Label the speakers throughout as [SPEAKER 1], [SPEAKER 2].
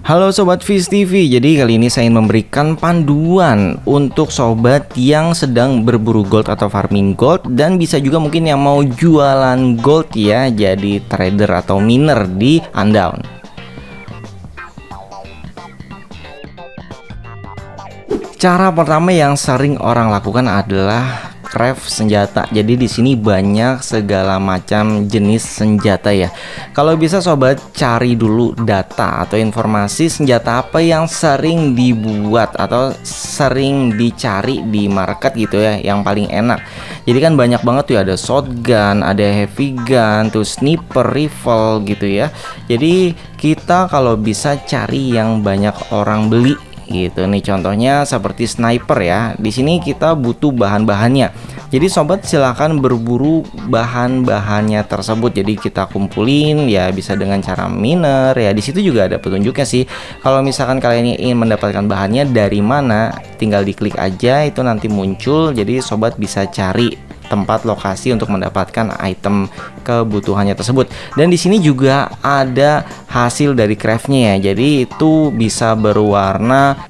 [SPEAKER 1] Halo Sobat Fish TV, jadi kali ini saya ingin memberikan panduan untuk sobat yang sedang berburu gold atau farming gold, dan bisa juga mungkin yang mau jualan gold ya, jadi trader atau miner di Undawn. Cara pertama yang sering orang lakukan adalah craft senjata. Jadi di sini banyak segala macam jenis senjata ya. Kalau bisa sobat cari dulu data atau informasi senjata apa yang sering dibuat atau sering dicari di market gitu ya, yang paling enak. Jadi kan banyak banget tuh, ada shotgun, ada heavy gun, tuh sniper, rifle gitu ya. Jadi kita kalau bisa cari yang banyak orang beli gitu nih, contohnya seperti sniper ya. Di sini kita butuh bahan-bahannya. Jadi sobat silahkan berburu bahan-bahannya tersebut. Jadi kita kumpulin ya, bisa dengan cara miner ya. Di situ juga ada petunjuknya sih. Kalau misalkan kalian ingin mendapatkan bahannya dari mana, tinggal diklik aja, itu nanti muncul. Jadi sobat bisa cari tempat lokasi untuk mendapatkan item kebutuhannya tersebut. Dan di sini juga ada hasil dari craftnya ya. Jadi itu bisa berwarna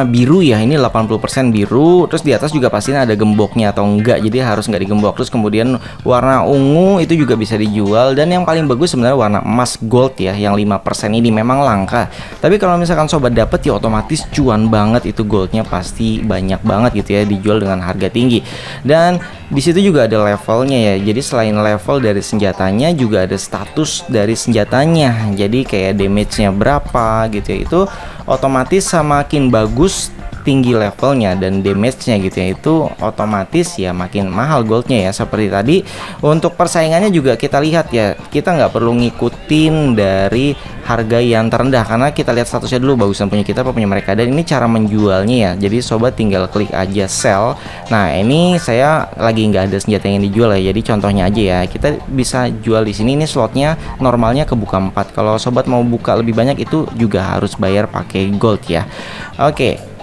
[SPEAKER 1] biru ya. Ini 80% biru. Terus di atas juga pastinya ada gemboknya atau enggak. Jadi harus nggak digembok. Terus kemudian warna ungu itu juga bisa dijual. Dan yang paling bagus sebenarnya warna emas gold ya, yang 5% ini memang langka. Tapi kalau misalkan sobat dapet ya otomatis cuan banget, itu goldnya pasti banyak banget gitu ya, dijual dengan harga tinggi. Dan di situ juga ada levelnya ya. Jadi selain level dari senjatanya juga ada status dari senjatanya. Jadi kayak damage-nya berapa gitu ya. Itu otomatis semakin bagus tinggi levelnya dan damage-nya gitu ya, itu otomatis ya makin mahal goldnya ya. Seperti tadi untuk persaingannya juga kita lihat ya, kita nggak perlu ngikutin dari harga yang terendah karena kita lihat statusnya dulu, bagusan punya kita apa punya mereka. Dan ini cara menjualnya ya, jadi sobat tinggal klik aja sell. Nah ini saya lagi nggak ada senjata yang dijual ya, jadi contohnya aja ya, kita bisa jual di sini. Ini slotnya normalnya kebuka 4. Kalau sobat mau buka lebih banyak itu juga harus bayar pakai gold ya. Oke.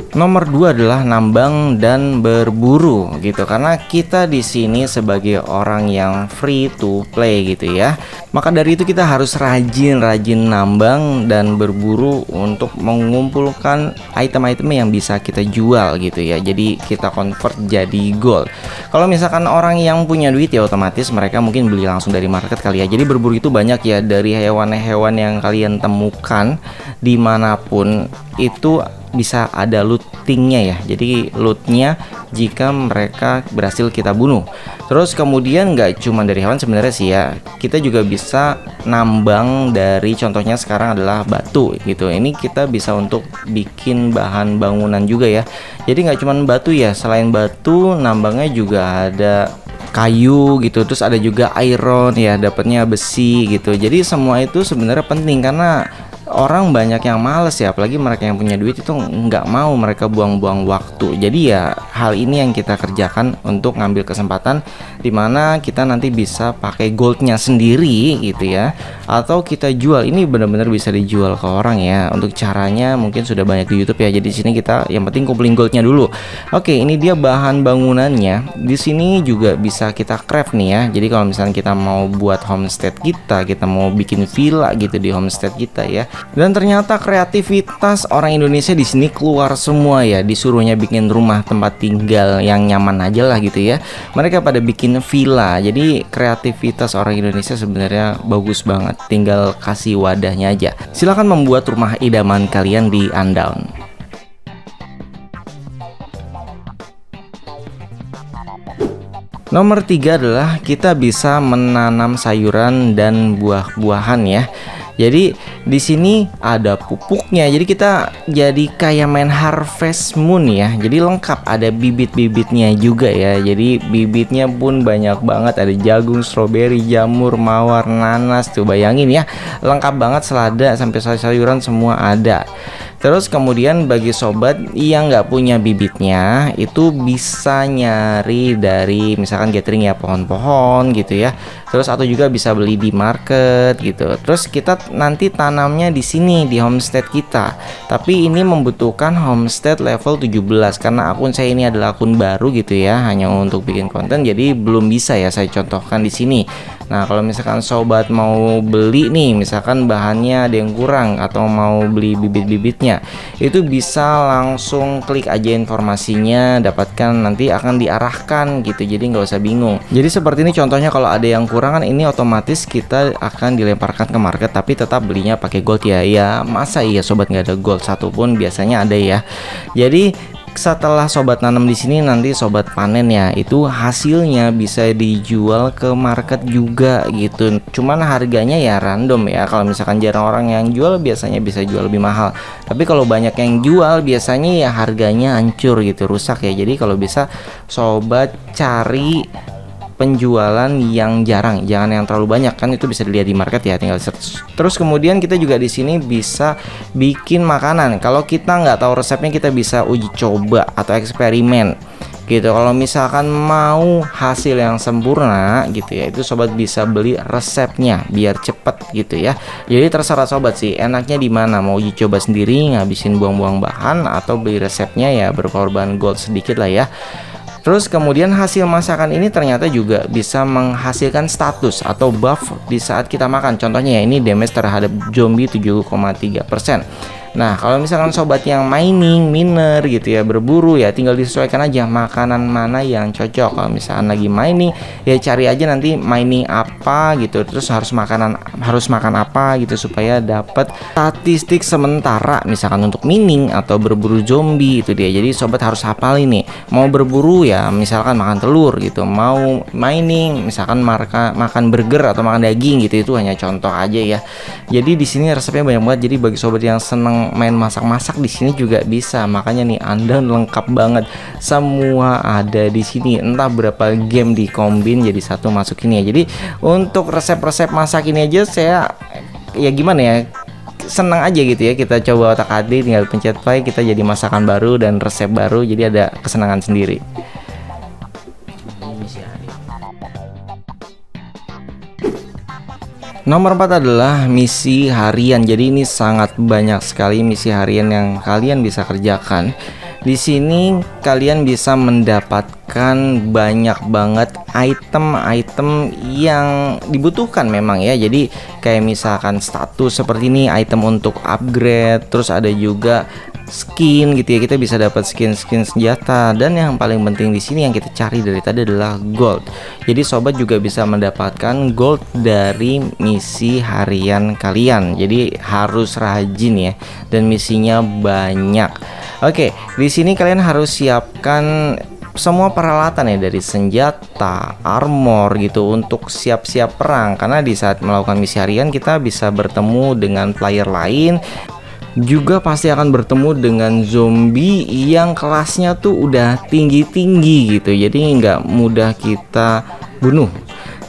[SPEAKER 1] Nomor 2 adalah nambang dan berburu gitu. Karena kita di sini sebagai orang yang free to play gitu ya. Maka dari itu kita harus rajin nambang dan berburu untuk mengumpulkan item-item yang bisa kita jual gitu ya. Jadi kita convert jadi gold. Kalau misalkan orang yang punya duit ya otomatis mereka mungkin beli langsung dari market kali ya. Jadi berburu itu banyak ya, dari hewan-hewan yang kalian temukan dimanapun itu bisa ada lootingnya ya. Jadi lootnya jika mereka berhasil kita bunuh. Terus kemudian nggak cuma dari hewan sebenarnya sih ya, kita juga bisa nambang dari, contohnya sekarang adalah batu gitu. Ini kita bisa untuk bikin bahan bangunan juga ya. Jadi nggak cuma batu ya, selain batu nambangnya juga ada kayu gitu, terus ada juga iron ya, dapatnya besi gitu. Jadi semua itu sebenarnya penting karena orang banyak yang males ya, apalagi mereka yang punya duit itu nggak mau mereka buang-buang waktu. Jadi ya hal ini yang kita kerjakan untuk ngambil kesempatan dimana kita nanti bisa pakai goldnya sendiri gitu ya, atau kita jual. Ini benar-benar bisa dijual ke orang ya. Untuk caranya mungkin sudah banyak di YouTube ya. Jadi di sini kita yang penting kumpulin goldnya dulu. Oke, ini dia bahan bangunannya. Di sini juga bisa kita craft nih ya. Jadi kalau misalnya kita mau buat homestead kita mau bikin villa gitu di homestead kita ya. Dan ternyata kreativitas orang Indonesia di sini keluar semua ya. Disuruhnya bikin rumah tempat tinggal yang nyaman aja lah gitu ya, mereka pada bikin villa. Jadi kreativitas orang Indonesia sebenarnya bagus banget. Tinggal kasih wadahnya aja. Silahkan membuat rumah idaman kalian di Undawn. Nomor 3 adalah kita bisa menanam sayuran dan buah-buahan ya. Jadi di sini ada pupuknya. Jadi kita jadi kayak main Harvest Moon ya. Jadi lengkap, ada bibit-bibitnya juga ya. Jadi bibitnya pun banyak banget. Ada jagung, stroberi, jamur, mawar, nanas. Tuh bayangin ya, lengkap banget, selada sampai sayuran semua ada. Terus kemudian bagi sobat yang nggak punya bibitnya, itu bisa nyari dari misalkan gathering ya, pohon-pohon gitu ya. Terus atau juga bisa beli di market gitu. Terus kita nanti tanamnya di sini di homestead kita. Tapi ini membutuhkan homestead level 17 karena akun saya ini adalah akun baru gitu ya, hanya untuk bikin konten, jadi belum bisa ya saya contohkan di sini. Nah, kalau misalkan sobat mau beli nih, misalkan bahannya ada yang kurang atau mau beli bibit-bibitnya, itu bisa langsung klik aja informasinya, dapatkan, nanti akan diarahkan gitu, jadi nggak usah bingung. Jadi seperti ini contohnya, kalau ada yang kurang kan ini otomatis kita akan dilemparkan ke market, tapi tetap belinya pakai gold ya. Ya masa iya sobat nggak ada gold satupun, biasanya ada ya. Jadi setelah sobat nanam di sini, nanti sobat panen ya, itu hasilnya bisa dijual ke market juga gitu. Cuman harganya ya random ya. Kalau misalkan jarang orang yang jual, biasanya bisa jual lebih mahal. Tapi kalau banyak yang jual, biasanya ya harganya hancur gitu, rusak ya. Jadi kalau bisa sobat cari penjualan yang jarang, jangan yang terlalu banyak, kan itu bisa dilihat di market ya, tinggal search. Terus kemudian kita juga di sini bisa bikin makanan. Kalau kita nggak tahu resepnya, kita bisa uji coba atau eksperimen gitu. Kalau misalkan mau hasil yang sempurna gitu ya, itu sobat bisa beli resepnya biar cepet gitu ya. Jadi terserah sobat sih enaknya di mana, mau uji coba sendiri ngabisin buang-buang bahan, atau beli resepnya ya berkorban gold sedikit lah ya. Terus kemudian hasil masakan ini ternyata juga bisa menghasilkan status atau buff di saat kita makan. Contohnya ya, ini damage terhadap zombie 7,3%. Nah, kalau misalkan sobat yang miner gitu ya, berburu ya, tinggal disesuaikan aja makanan mana yang cocok. Kalau misalkan lagi mining ya, cari aja nanti mining apa gitu, terus harus makan apa gitu supaya dapat statistik sementara, misalkan untuk mining atau berburu zombie itu dia. Jadi sobat harus hafal ini, mau berburu ya misalkan makan telur gitu, mau mining misalkan makan burger atau makan daging gitu. Itu hanya contoh aja ya. Jadi di sini resepnya banyak banget. Jadi bagi sobat yang seneng main masak-masak, di sini juga bisa. Makanya nih Anda lengkap banget, semua ada di sini. Entah berapa game dikombin jadi satu masukin ya. Jadi untuk resep-resep masak ini aja saya ya gimana ya, senang aja gitu ya. Kita coba otak-atik, tinggal pencet play, kita jadi masakan baru dan resep baru, jadi ada kesenangan sendiri. Nomor 4 adalah misi harian. Jadi ini sangat banyak sekali misi harian yang kalian bisa kerjakan. Di sini kalian bisa mendapatkan banyak banget item-item yang dibutuhkan memang ya. Jadi kayak misalkan status seperti ini, item untuk upgrade, terus ada juga skin gitu ya, kita bisa dapat skin senjata, dan yang paling penting di sini yang kita cari dari tadi adalah gold. Jadi sobat juga bisa mendapatkan gold dari misi harian kalian. Jadi harus rajin ya, dan misinya banyak. Oke, di sini kalian harus siapkan semua peralatan ya, dari senjata, armor gitu, untuk siap-siap perang. Karena di saat melakukan misi harian kita bisa bertemu dengan player lain, juga pasti akan bertemu dengan zombie yang kelasnya tuh udah tinggi-tinggi gitu, jadi nggak mudah kita bunuh.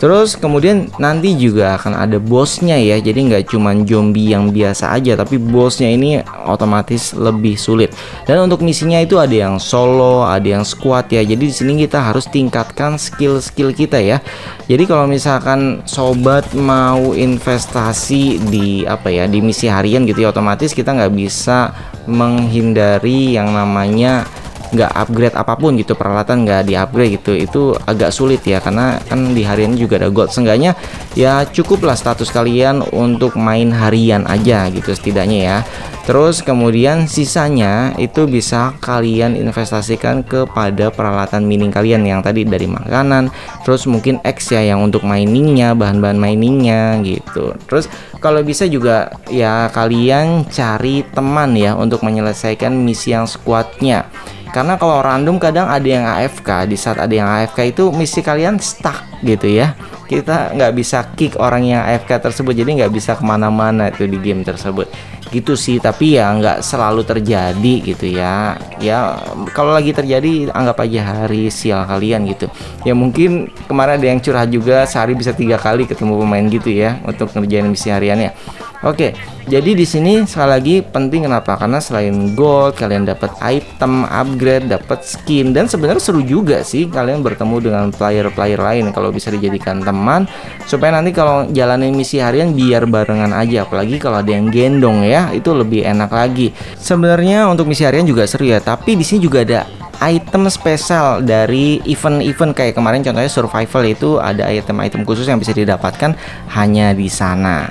[SPEAKER 1] Terus kemudian nanti juga akan ada bosnya ya, jadi nggak cuman zombie yang biasa aja, tapi bosnya ini otomatis lebih sulit. Dan untuk misinya itu ada yang solo, ada yang squad ya. Jadi di sini kita harus tingkatkan skill kita ya. Jadi kalau misalkan sobat mau investasi di di misi harian gitu ya, otomatis kita nggak bisa menghindari yang namanya nggak upgrade apapun gitu, peralatan nggak di upgrade gitu. Itu agak sulit ya, karena kan di harian juga ada gold. Seenggaknya ya cukuplah status kalian untuk main harian aja gitu setidaknya ya. Terus kemudian sisanya itu bisa kalian investasikan kepada peralatan mining kalian yang tadi, dari makanan, terus mungkin X ya yang untuk miningnya, bahan-bahan miningnya gitu. Terus kalau bisa juga ya kalian cari teman ya untuk menyelesaikan misi yang squadnya. Karena kalau random kadang ada yang AFK. Di saat ada yang AFK itu misi kalian stuck gitu ya. Kita nggak bisa kick orang yang AFK tersebut, jadi nggak bisa kemana-mana tuh di game tersebut gitu sih. Tapi ya nggak selalu terjadi gitu ya. Ya kalau lagi terjadi anggap aja hari sial kalian gitu. Ya mungkin kemarin ada yang curhat juga, sehari bisa 3 kali ketemu pemain gitu ya untuk ngerjain misi hariannya. Oke, jadi di sini sekali lagi penting kenapa? Karena selain gold, kalian dapat item, upgrade, dapat skin, dan sebenarnya seru juga sih kalian bertemu dengan player-player lain kalau bisa dijadikan teman, supaya nanti kalau jalanin misi harian biar barengan aja, apalagi kalau ada yang gendong ya, itu lebih enak lagi. Sebenarnya untuk misi harian juga seru ya, tapi di sini juga ada item spesial dari event-event kayak kemarin contohnya survival, itu ada item-item khusus yang bisa didapatkan hanya di sana.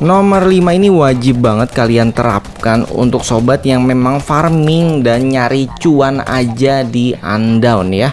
[SPEAKER 1] Nomor 5 ini wajib banget kalian terapkan untuk sobat yang memang farming dan nyari cuan aja di Undawn ya.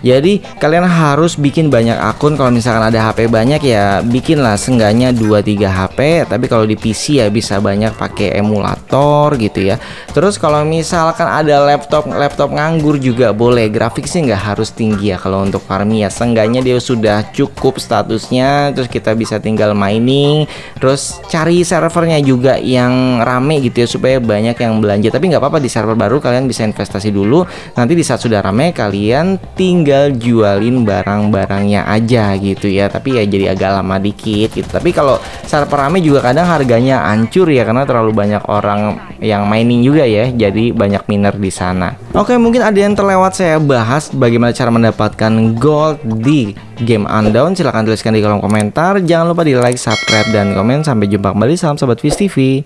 [SPEAKER 1] Jadi kalian harus bikin banyak akun. Kalau misalkan ada HP banyak ya bikinlah seenggaknya 2-3 HP. Tapi kalau di PC ya bisa banyak pakai emulator gitu ya. Terus kalau misalkan ada laptop nganggur juga boleh. Grafik sih nggak harus tinggi ya kalau untuk farming ya. Seenggaknya dia sudah cukup statusnya. Terus kita bisa tinggal mining. Terus cari servernya juga yang rame gitu ya supaya banyak yang belanja. Tapi nggak apa-apa, di server baru kalian bisa investasi dulu. Nanti di saat sudah rame kalian tinggal jualin barang-barangnya aja gitu ya. Tapi ya jadi agak lama dikit gitu. Tapi kalau server rame juga kadang harganya hancur ya, karena terlalu banyak orang yang mining juga ya. Jadi banyak miner di sana. Oke, mungkin ada yang terlewat saya bahas bagaimana cara mendapatkan gold di game Undawn. Silahkan tuliskan di kolom komentar. Jangan lupa di like, subscribe, dan komen. Sampai jumpa kembali. Salam Sobat Fish TV.